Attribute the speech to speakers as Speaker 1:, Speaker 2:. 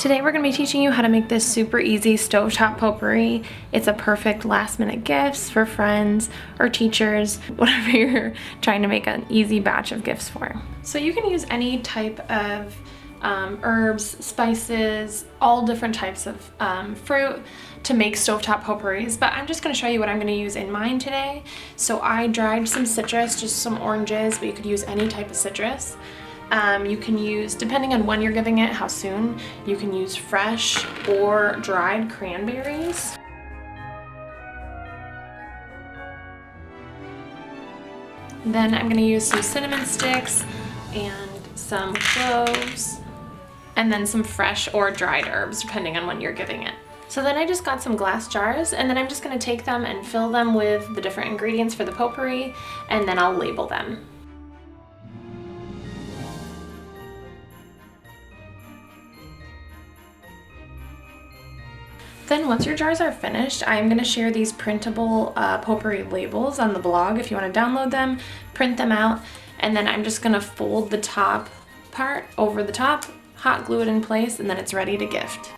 Speaker 1: Today we're going to be teaching you how to make this super easy stovetop potpourri. It's a perfect last minute gifts for friends or teachers, whatever you're trying to make an easy batch of gifts for. So you can use any type of herbs, spices, all different types of fruit to make stovetop potpourris, but I'm just going to show you what I'm going to use in mine today. So I dried some citrus, just some oranges, but you could use any type of citrus. You can use, depending on when you're giving it, how soon, you can use fresh or dried cranberries. Then I'm going to use some cinnamon sticks and some cloves, and then some fresh or dried herbs, depending on when you're giving it. So then I just got some glass jars, and then I'm just going to take them and fill them with the different ingredients for the potpourri, and then I'll label them. Then once your jars are finished, I'm going to share these printable potpourri labels on the blog if you want to download them, print them out, and then I'm just going to fold the top part over the top, hot glue it in place, and then it's ready to gift.